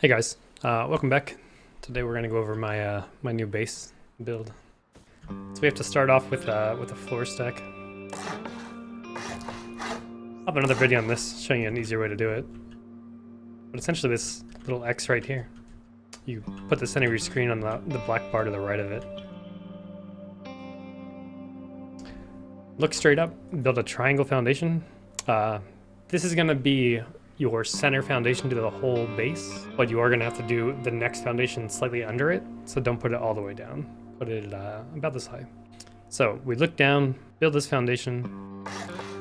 Hey guys, welcome back. Today we're gonna go over my my new base build. So we have to start off with a floor stack. I'll have another video on this showing you an easier way to do it. But essentially this little X right here, you put the center of your screen on the black bar to the right of it. Look straight up, build a triangle foundation. This is gonna be your center foundation to the whole base, but you are going to have to do the next foundation slightly under it, so don't put it all the way down. Put it about this high. So we look down, build this foundation,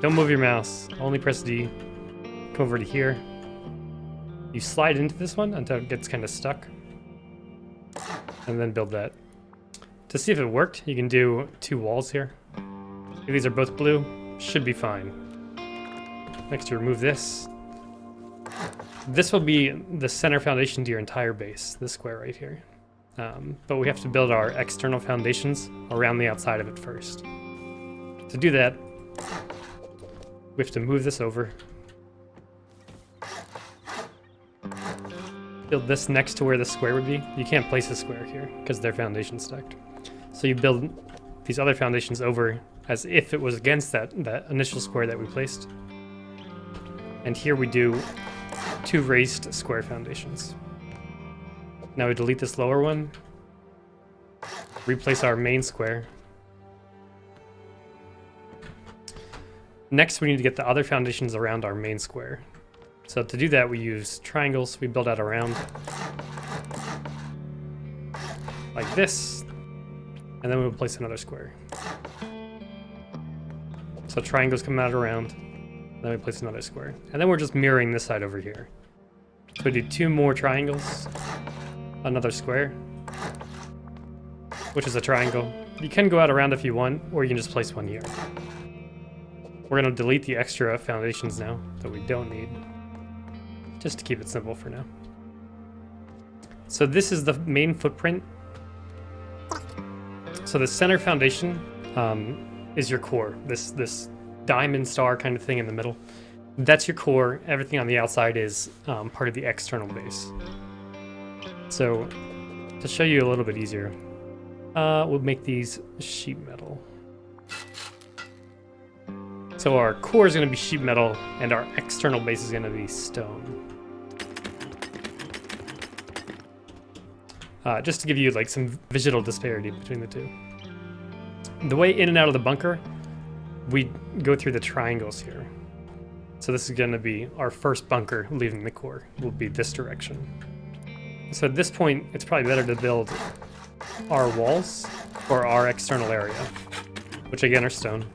don't move your mouse, only press D, come over to here. You slide into this one until it gets kind of stuck, and then build that. To see if it worked, you can do two walls here. If these are both blue, should be fine. Next, you remove this. This will be the center foundation to your entire base, this square right here. But we have to build our external foundations around the outside of it first. To do that, we have to move this over. Build this next to where the square would be. You can't place a square here because they're foundation stacked. So you build these other foundations over as if it was against that initial square that we placed. And here we do two raised square foundations. Now we delete this lower one, replace our main square. Next, we need to get the other foundations around our main square. So to do that, we use triangles. We build out around like this, and then we'll place another square. So triangles come out around. Then we place another square. And then we're just mirroring this side over here. So we do two more triangles, another square, which is a triangle. You can go out around if you want, or you can just place one here. We're going to delete the extra foundations now that we don't need, just to keep it simple for now. So this is the main footprint. So the center foundation is your core, this diamond star kind of thing in the middle. That's your core. Everything on the outside is part of the external base. So to show you a little bit easier, we'll make these sheet metal. So our core is going to be sheet metal and our external base is going to be stone. Just to give you like some visual disparity between the two. The way in and out of the bunker, we go through the triangles here. So this is going to be our first bunker leaving the core, will be this direction. So at this point, it's probably better to build our walls for our external area, which again are stone.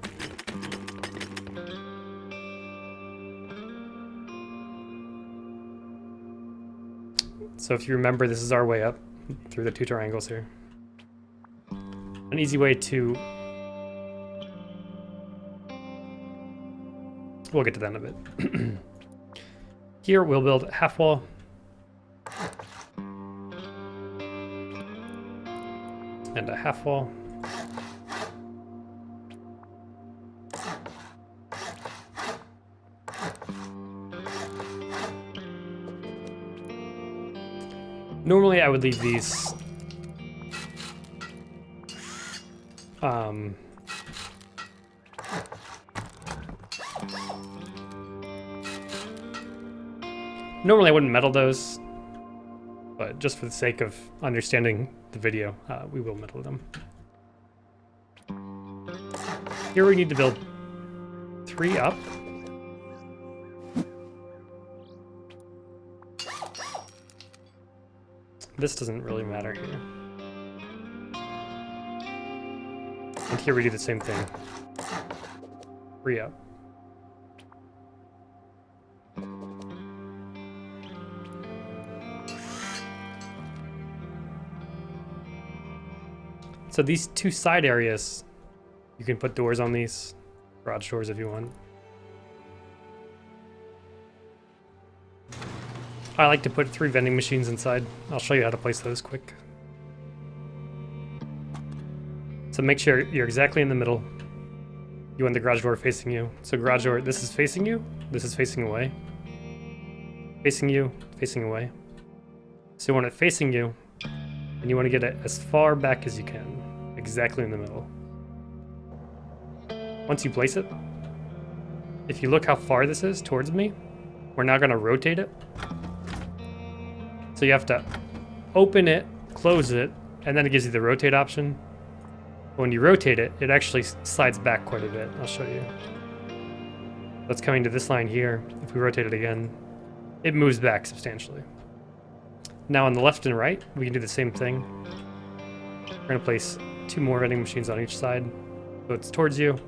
So if you remember, this is our way up through the two triangles here. An easy way to... We'll get to that in a bit. Here we'll build a half wall. And a half wall. Normally I would leave these normally I wouldn't metal those, but just for the sake of understanding the video, we will metal them. Here we need to build 3 up. This doesn't really matter here. And here we do the same thing. 3 up. So these two side areas, you can put doors on these, garage doors if you want. I like to put 3 vending machines inside. I'll show you how to place those quick. So make sure you're exactly in the middle. You want the garage door facing you. So garage door, this is facing you, this is facing away. Facing you, facing away. So you want it facing you, and you want to get it as far back as you can, exactly in the middle. Once you place it, if you look how far this is towards me, we're now going to rotate it. So you have to open it, close it, and then it gives you the rotate option. When you rotate it, it actually slides back quite a bit. I'll show you. That's coming to this line here. If we rotate it again, it moves back substantially. Now on the left and right, we can do the same thing. We're going to place 2 more vending machines on each side. So it's towards you.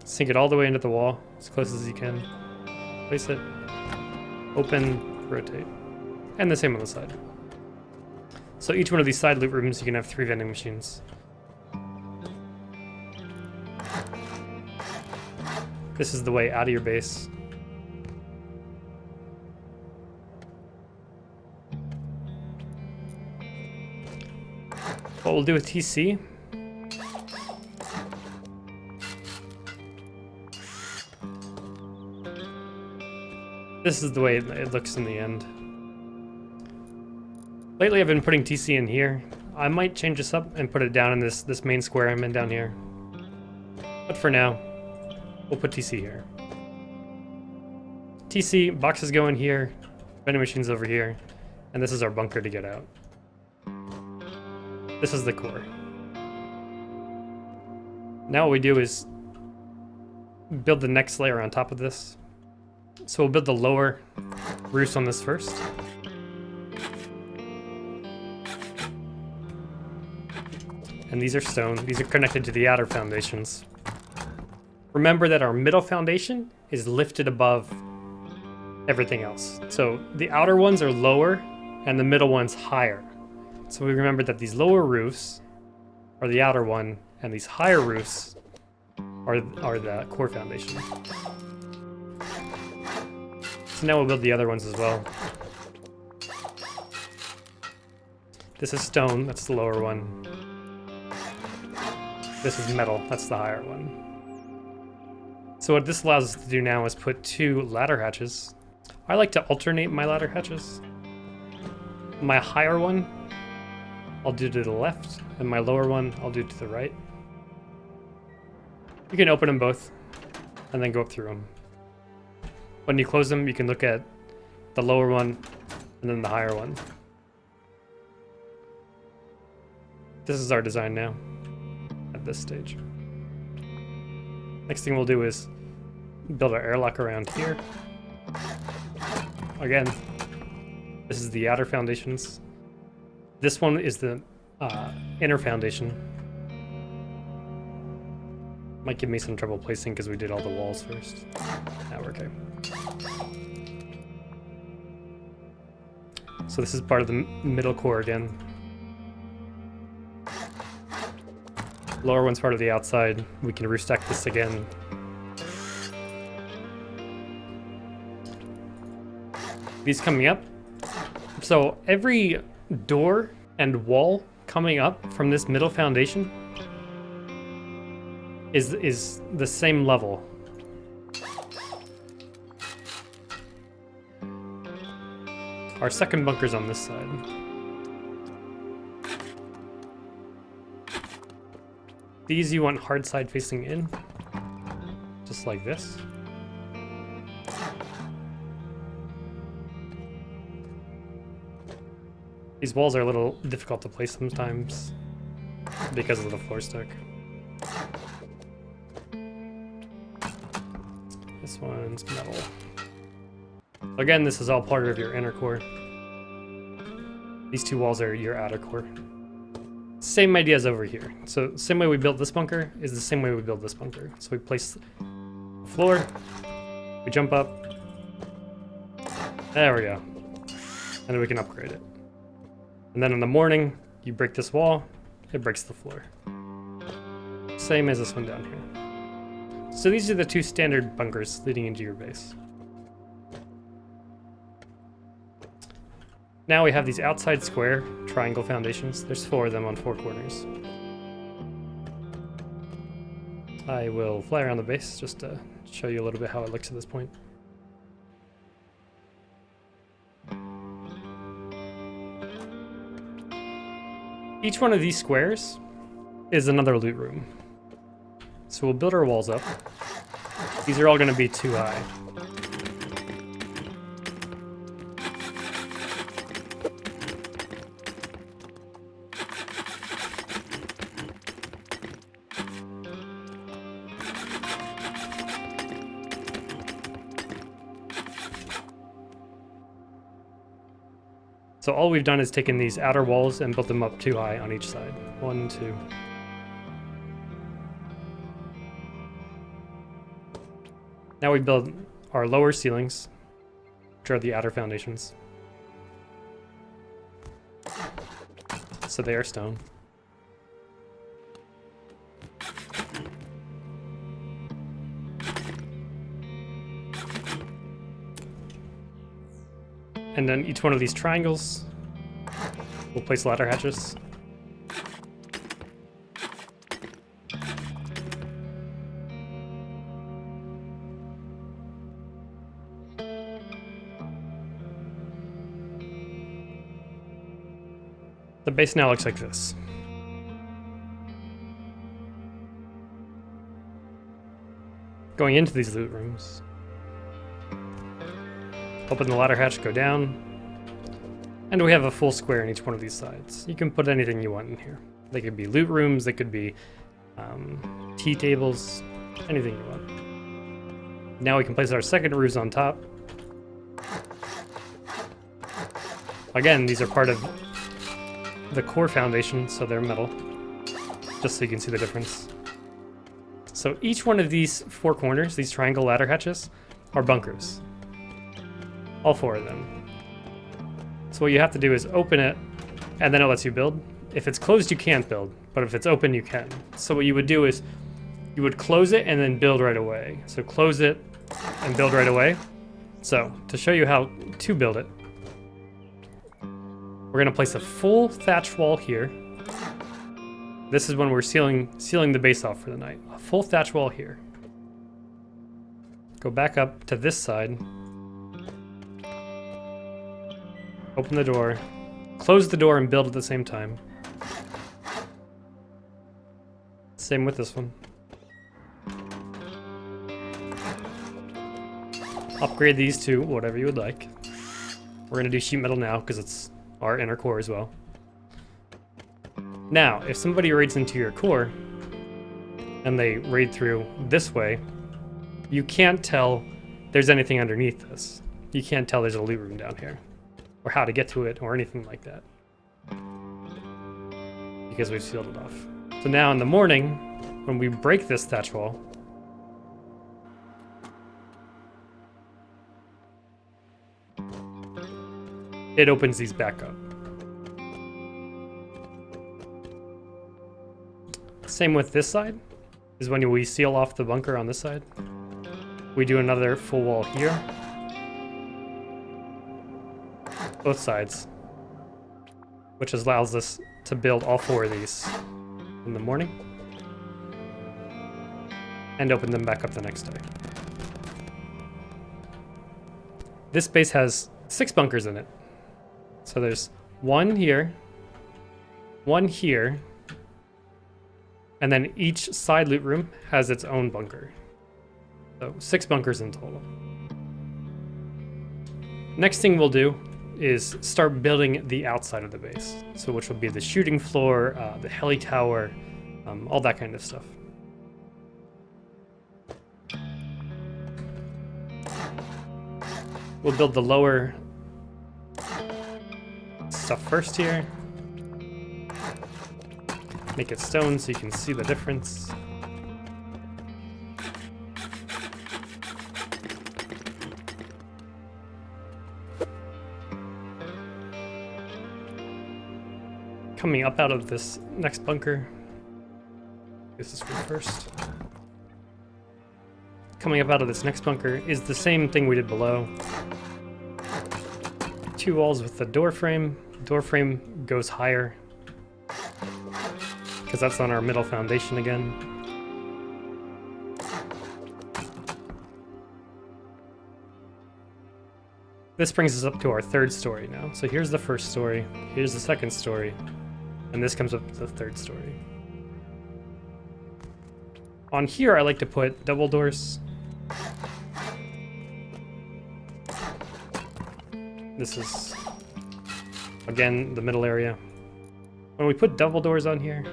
Sink it all the way into the wall, as close as you can. Place it. Open, rotate. And the same on the side. So each one of these side loop rooms, you can have 3 vending machines. This is the way out of your base. What we'll do with TC, this is the way it looks in the end. Lately I've been putting TC in here. I might change this up and put it down in this main square I'm in down here. But for now, we'll put TC here. TC, boxes go in here, vending machines over here, and this is our bunker to get out. This is the core. Now what we do is build the next layer on top of this. So we'll build the lower roofs on this first. And these are stone. These are connected to the outer foundations. Remember that our middle foundation is lifted above everything else. So the outer ones are lower and the middle one's higher. So we remember that these lower roofs are the outer one, and these higher roofs are the core foundation. So now we'll build the other ones as well. This is stone, that's the lower one. This is metal, that's the higher one. So what this allows us to do now is put 2 ladder hatches. I like to alternate my ladder hatches. My higher one I'll do to the left, and my lower one I'll do to the right. You can open them both, and then go up through them. When you close them, you can look at the lower one, and then the higher one. This is our design now, at this stage. Next thing we'll do is build our airlock around here. Again, this is the outer foundations. This one is the inner foundation. Might give me some trouble placing because we did all the walls first. Now we're okay. So this is part of the middle core again. Lower one's part of the outside. We can restack this again. These coming up. So every door and wall coming up from this middle foundation is the same level. Our second bunker's on this side. These you want hard side facing in, just like this. These walls are a little difficult to place sometimes because of the floor stack. This one's metal. Again, this is all part of your inner core. These 2 walls are your outer core. Same idea as over here. So same way we built this bunker is the same way we build this bunker. So we place the floor, we jump up, there we go, and then we can upgrade it. And then in the morning, you break this wall, it breaks the floor. Same as this one down here. So these are the 2 standard bunkers leading into your base. Now we have these outside square triangle foundations. There's 4 of them on 4 corners. I will fly around the base just to show you a little bit how it looks at this point. Each one of these squares is another loot room. So we'll build our walls up. These are all going to be too high. So all we've done is taken these outer walls and built them up too high on each side. 1, 2. Now we build our lower ceilings, which are the outer foundations. So they are stone. And then each one of these triangles, we'll place ladder hatches. The base now looks like this. Going into these loot rooms, open the ladder hatch, go down, and we have a full square in each one of these sides. You can put anything you want in here. They could be loot rooms, they could be tea tables, anything you want. Now we can place our second roofs on top. Again, these are part of the core foundation, so they're metal, just so you can see the difference. So each one of these four corners, these triangle ladder hatches, are bunkers. All four of them. So what you have to do is open it, and then it lets you build. If it's closed, you can't build, but if it's open, you can. So what you would do is you would close it and then build right away. So close it and build right away. So to show you how to build it, we're gonna place a full thatch wall here. This is when we're sealing the base off for the night. A full thatch wall here. Go back up to this side. Open the door. Close the door and build at the same time. Same with this one. Upgrade these to whatever you would like. We're gonna do sheet metal now because it's our inner core as well. Now, if somebody raids into your core and they raid through this way, you can't tell there's anything underneath this. You can't tell there's a loot room down here or how to get to it or anything like that because we've sealed it off. So now in the morning, when we break this thatch wall, it opens these back up. Same with this side, is when we seal off the bunker on this side. We do another full wall here. Both sides. Which allows us to build all four of these in the morning. And open them back up the next day. This base has 6 bunkers in it. So there's one here, and then each side loot room has its own bunker. So 6 bunkers in total. Next thing we'll do is start building the outside of the base. So which will be the shooting floor, the heli tower, all that kind of stuff. We'll build the lower stuff first here. Make it stone so you can see the difference. Coming up out of this next bunker, this is first. Coming up out of this next bunker is the same thing we did below. 2 walls with the door frame. Door frame goes higher because that's on our middle foundation again. This brings us up to our 3rd story now. So here's the 1st story, here's the 2nd story, And this comes up to the third story. On here, I like to put double doors. This is, again, the middle area. When we put double doors on here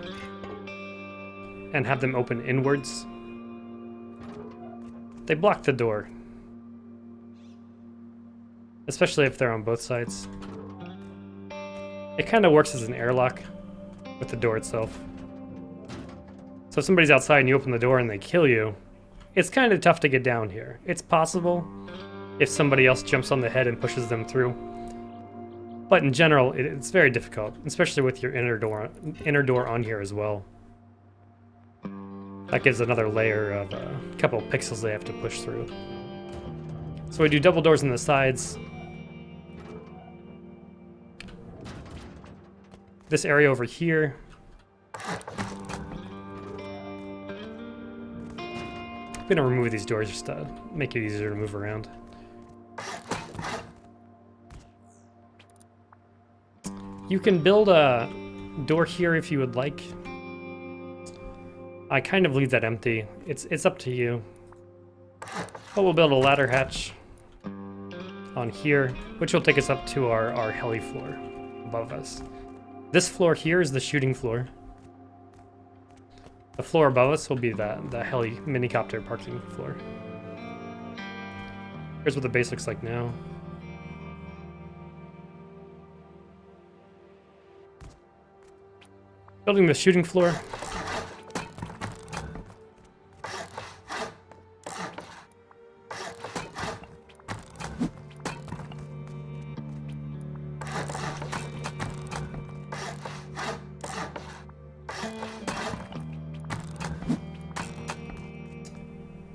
and have them open inwards, they block the door. Especially if they're on both sides. It kind of works as an airlock with the door itself. So if somebody's outside and you open the door and they kill you, it's kind of tough to get down here. It's possible if somebody else jumps on the head and pushes them through. But in general, it's very difficult, especially with your inner door on here as well. That gives another layer of a couple of pixels they have to push through. So we do double doors on the sides. This area over here. I'm gonna remove these doors just to make it easier to move around. You can build a door here if you would like. I kind of leave that empty. It's up to you. But we'll build a ladder hatch on here, which will take us up to our heli floor above us. This floor here is the shooting floor. The floor above us will be the heli minicopter parking floor. Here's what the base looks like now. Building the shooting floor.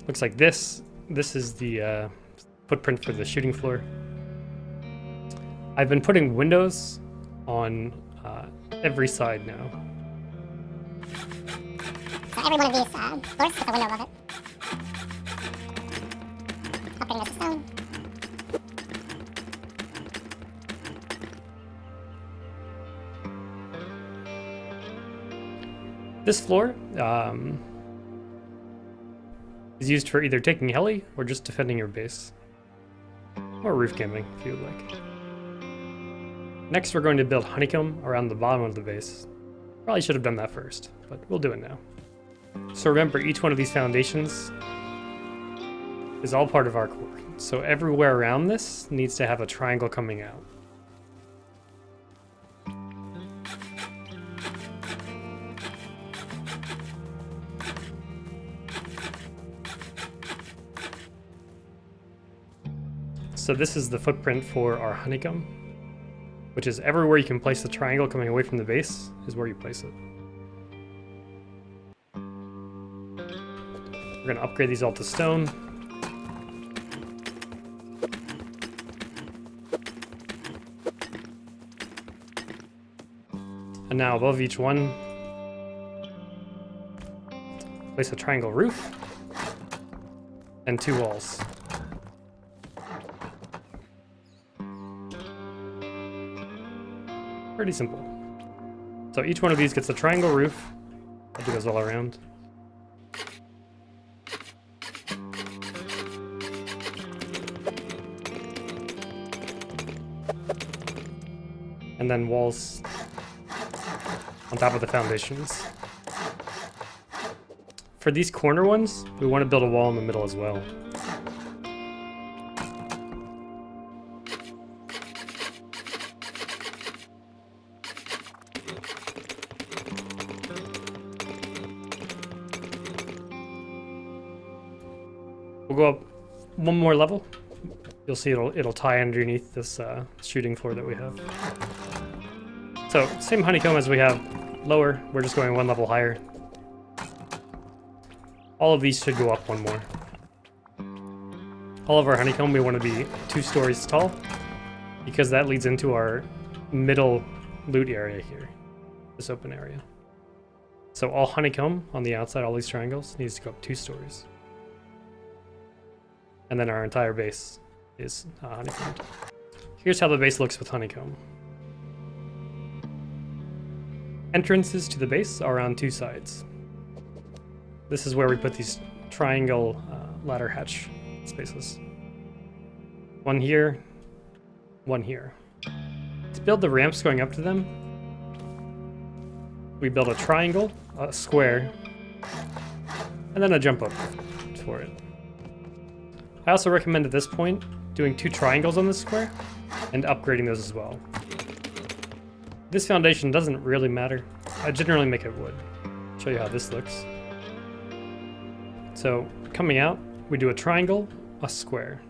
Looks like this. This is the footprint for the shooting floor. I've been putting windows on every side now. So every one of these floors has a window above it. Operating as a stone. This floor is used for either taking heli or just defending your base. Or roof camping, if you would like. Next, we're going to build honeycomb around the bottom of the base. Probably should have done that first, but we'll do it now. So remember, each one of these foundations is all part of our core. So everywhere around this needs to have a triangle coming out. So this is the footprint for our honeycomb, which is everywhere you can place the triangle coming away from the base is where you place it. We're going to upgrade these all to stone. And now above each one, place a triangle roof and 2 walls. Pretty simple. So each one of these gets a triangle roof. That goes all around. And then walls on top of the foundations. For these corner ones, we want to build a wall in the middle as well. We'll go up one more level. You'll see it'll tie underneath this shooting floor that we have. So same honeycomb as we have lower. We're just going one level higher. All of these should go up one more. All of our honeycomb we want to be 2 stories tall because that leads into our middle loot area here, this open area. So all honeycomb on the outside, all these triangles, needs to go up 2 stories. And then our entire base is honeycombed. Here's how the base looks with honeycomb. entrances to the base are on two sides. This is where we put these triangle ladder hatch spaces. One here, one here. To build the ramps going up to them, we build a triangle, a square, and then a jump up for it. I also recommend at this point doing 2 triangles on this square and upgrading those as well. This foundation doesn't really matter. I generally make it wood. Show you how this looks. So coming out, we do a triangle, a square.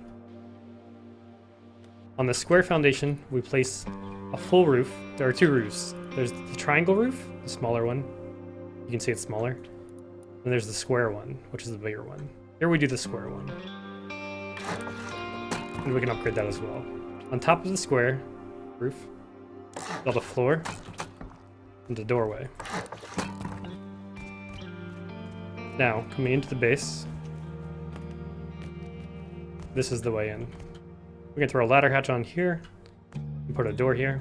On the square foundation, we place a full roof. There are 2 roofs. There's the triangle roof, the smaller one. You can see it's smaller. And there's the square one, which is the bigger one. Here we do the square one. And we can upgrade that as well. On top of the square roof, build a floor and a doorway. Now, coming into the base, this is the way in. We can throw a ladder hatch on here and put a door here.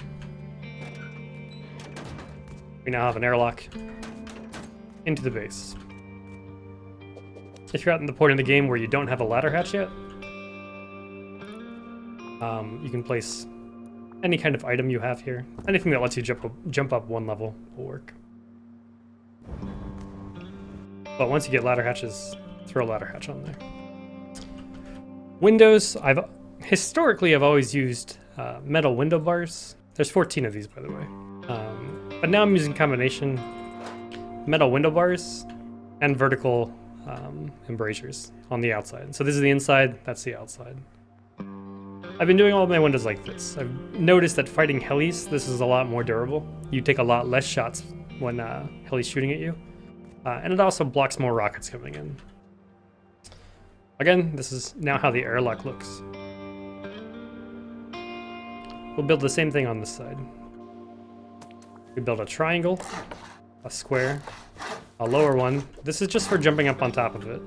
We now have an airlock into the base. If you're at the point in the game where you don't have a ladder hatch yet, you can place any kind of item you have here. Anything that lets you jump up 1 level will work. But once you get ladder hatches, throw a ladder hatch on there. Windows, historically I've always used metal window bars. There's 14 of these, by the way. But now I'm using combination metal window bars and vertical embrasures on the outside. So this is the inside, that's the outside. I've been doing all my windows like this. I've noticed that fighting helis, this is a lot more durable. You take a lot less shots when heli's shooting at you. And it also blocks more rockets coming in. Again, this is now how the airlock looks. We'll build the same thing on this side. We build a triangle, a square, a lower one. This is just for jumping up on top of it.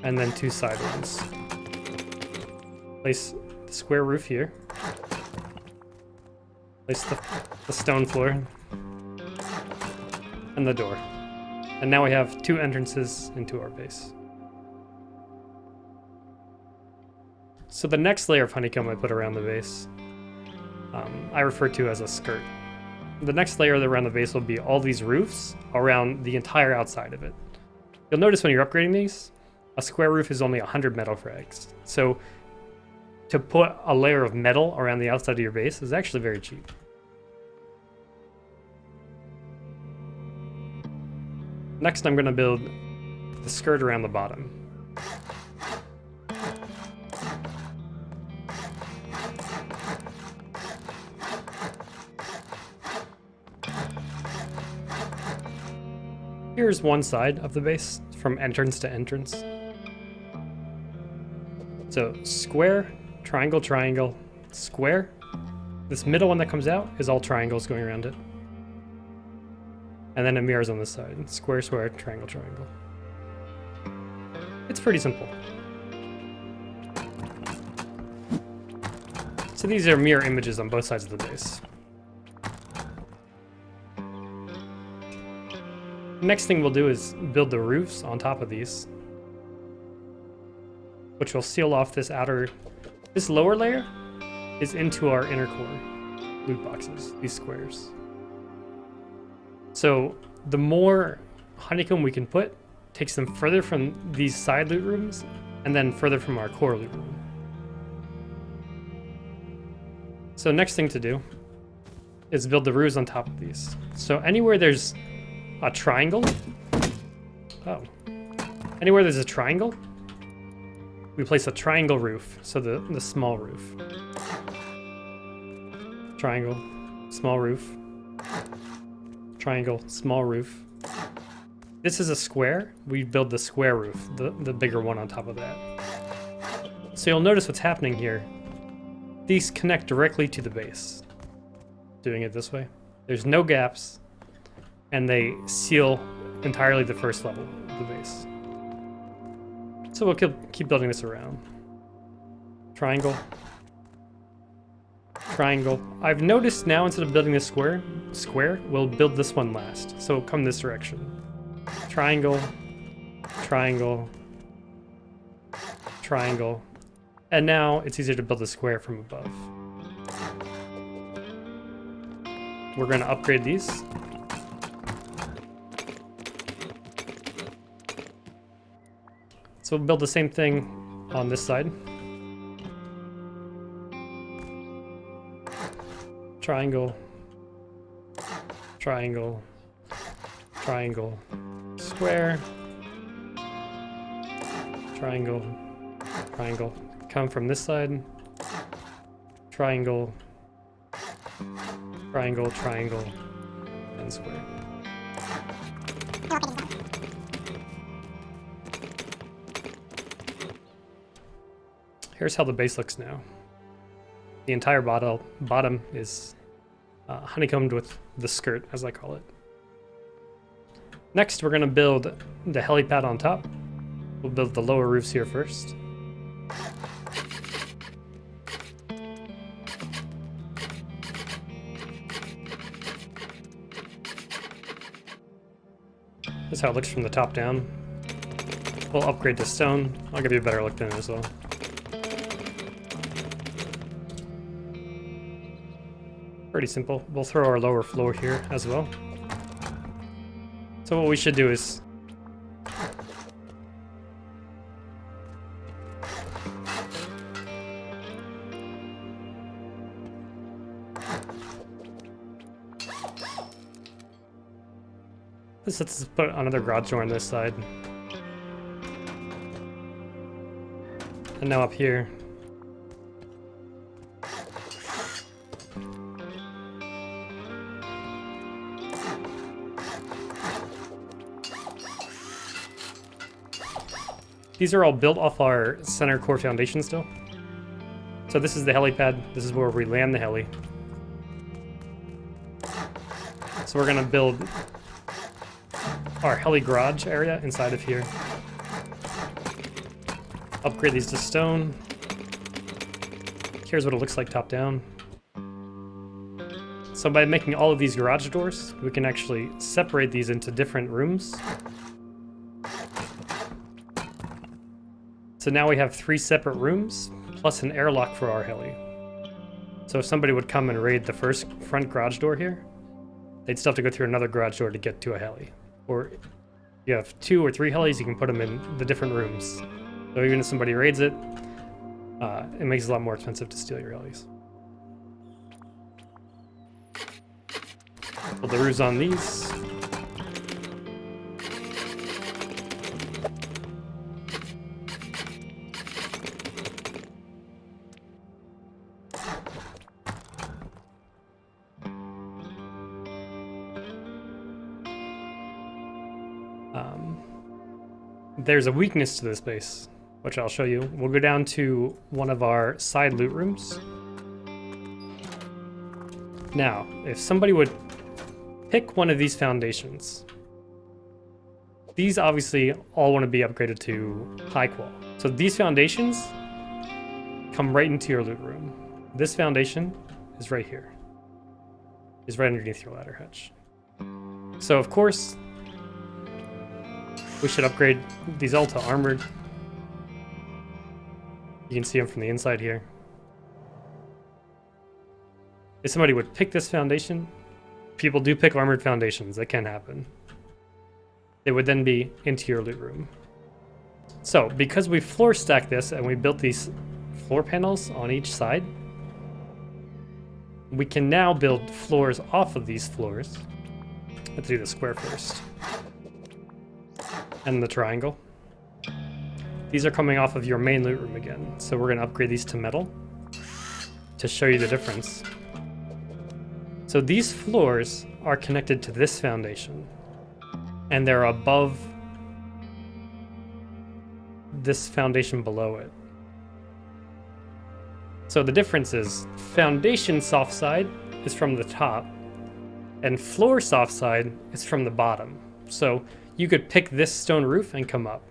And then 2 side ones. Place the square roof here. Place the stone floor. And the door. And now we have 2 entrances into our base. So the next layer of honeycomb I put around the base, I refer to as a skirt. The next layer around the base will be all these roofs around the entire outside of it. You'll notice when you're upgrading these, a square roof is only 100 metal frags. So to put a layer of metal around the outside of your base is actually very cheap. Next, I'm going to build the skirt around the bottom. Here's one side of the base, from entrance to entrance. So square, triangle, triangle, square. This middle one that comes out is all triangles going around it. And then it mirrors on this side. Square, square, triangle, triangle. It's pretty simple. So these are mirror images on both sides of the base. Next thing we'll do is build the roofs on top of these, which will seal off this lower layer is into our inner core loot boxes, these squares. So the more honeycomb we can put takes them further from these side loot rooms and then further from our core loot room. So next thing to do is build the roofs on top of these. So anywhere there's a triangle, anywhere there's a triangle, we place a triangle roof, so the small roof. Triangle, small roof. Triangle, small roof. This is a square. We build the square roof, the bigger one on top of that. So you'll notice what's happening here. These connect directly to the base. Doing it this way. There's no gaps, and they seal entirely the first level of the base. So we'll keep building this around. Triangle. triangle. I've noticed now instead of building this square, we'll build this one last. So come this direction. Triangle, triangle, triangle. And now it's easier to build a square from above. We're going to upgrade these. So we'll build the same thing on this side. Triangle, triangle, triangle, square, triangle, triangle. Come from this side. Triangle, triangle, triangle, and square. Here's how the base looks now. The entire bottom is honeycombed with the skirt, as I call it. Next, we're going to build the helipad on top. We'll build the lower roofs here first. This is how it looks from the top down. We'll upgrade to stone. I'll give you a better look than it as well. Pretty simple. We'll throw our lower floor here as well. So what we should do is let's put another garage door on this side. And now up here. These are all built off our center core foundation still. So this is the helipad. This is where we land the heli. So we're gonna build our heli garage area inside of here. Upgrade these to stone. Here's what it looks like top down. So by making all of these garage doors, we can actually separate these into different rooms. So now we have 3 separate rooms, plus an airlock for our heli. So if somebody would come and raid the first front garage door here, they'd still have to go through another garage door to get to a heli. Or if you have 2 or 3 helis, you can put them in the different rooms. So even if somebody raids it, it makes it a lot more expensive to steal your helis. Put the roofs on these. There's a weakness to this base, which I'll show you. We'll go down to one of our side loot rooms. Now, if somebody would pick one of these foundations, these obviously all want to be upgraded to high qual. So these foundations come right into your loot room. This foundation is right here. Is right underneath your ladder hutch. So of course, we should upgrade these all to armored. You can see them from the inside here. If somebody would pick this foundation, people do pick armored foundations, that can happen. They would then be into your loot room. So, because we floor stacked this and we built these floor panels on each side, we can now build floors off of these floors. Let's do the square first. And the triangle. These are coming off of your main loot room again. So we're going to upgrade these to metal to show you the difference. So these floors are connected to this foundation, and they're above this foundation below it. So the difference is foundation soft side is from the top, and floor soft side is from the bottom. So you could pick this stone roof and come up,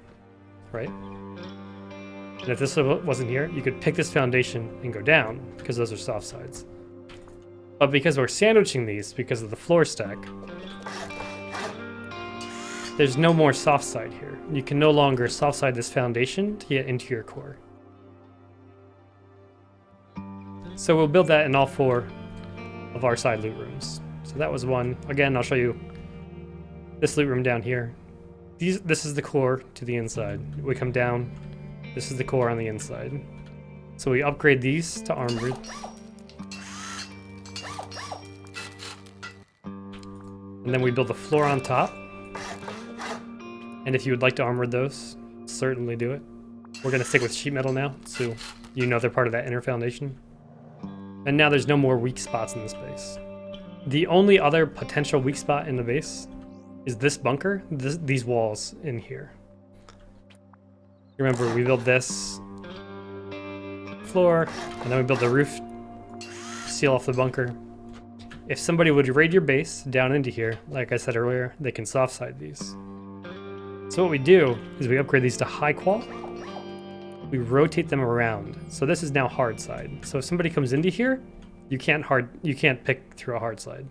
right? And if this wasn't here, you could pick this foundation and go down, because those are soft sides. But because we're sandwiching these because of the floor stack, there's no more soft side here. You can no longer soft side this foundation to get into your core. So we'll build that in all 4 of our side loot rooms. So that was one. Again, I'll show you this loot room down here. This is the core to the inside. We come down. This is the core on the inside. So we upgrade these to armored. And then we build the floor on top. And if you would like to armor those, certainly do it. We're going to stick with sheet metal now, so you know they're part of that inner foundation. And now there's no more weak spots in this base. The only other potential weak spot in the base is this bunker, these walls in here. Remember, we built this floor, and then we built the roof, seal off the bunker. If somebody would raid your base down into here, like I said earlier, they can soft side these. So what we do is we upgrade these to high qual. We rotate them around. So this is now hard side. So if somebody comes into here, you can't pick through a hard side.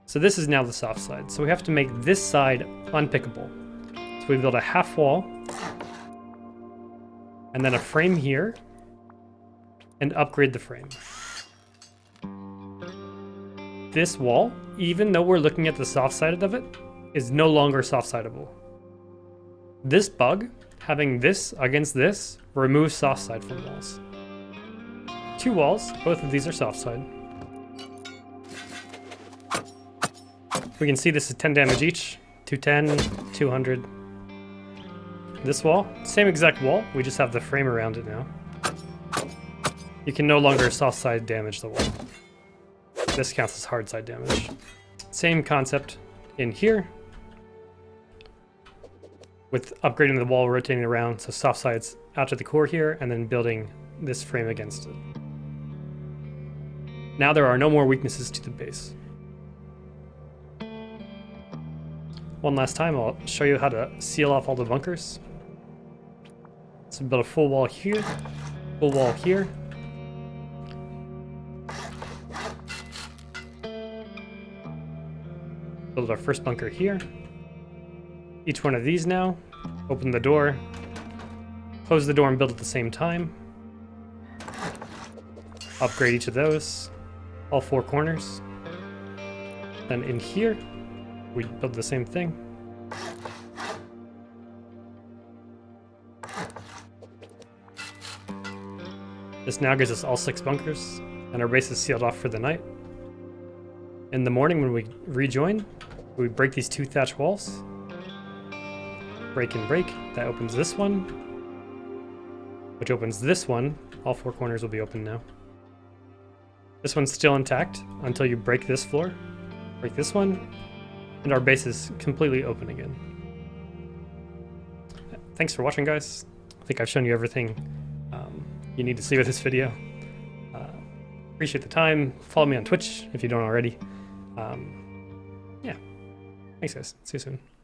So this is now the soft side. So we have to make this side unpickable. So we build a half wall and then a frame here and upgrade the frame. This wall, even though we're looking at the soft side of it, is no longer soft sideable. This bug, having this against this, removes soft side from walls. 2 walls, both of these are soft side. We can see this is 10 damage each, 210, 200. This wall, same exact wall, we just have the frame around it now. You can no longer soft side damage the wall. This counts as hard side damage. Same concept in here, with upgrading the wall, rotating around, so soft sides out to the core here, and then building this frame against it. Now there are no more weaknesses to the base. One last time, I'll show you how to seal off all the bunkers. So build a full wall here, full wall here. Build our first bunker here. Each one of these now. Open the door. Close the door and build at the same time. Upgrade each of those. All 4 corners. Then in here, we build the same thing. This now gives us all 6 bunkers, and our base is sealed off for the night. In the morning when we rejoin, we break these 2 thatch walls. Break and break. That opens this one, which opens this one. All 4 corners will be open now. This one's still intact until you break this floor, break this one, and our base is completely open again. Thanks for watching, guys. I think I've shown you everything you need to see with this video. Appreciate the time. Follow me on Twitch if you don't already. Yeah. Thanks, guys. See you soon.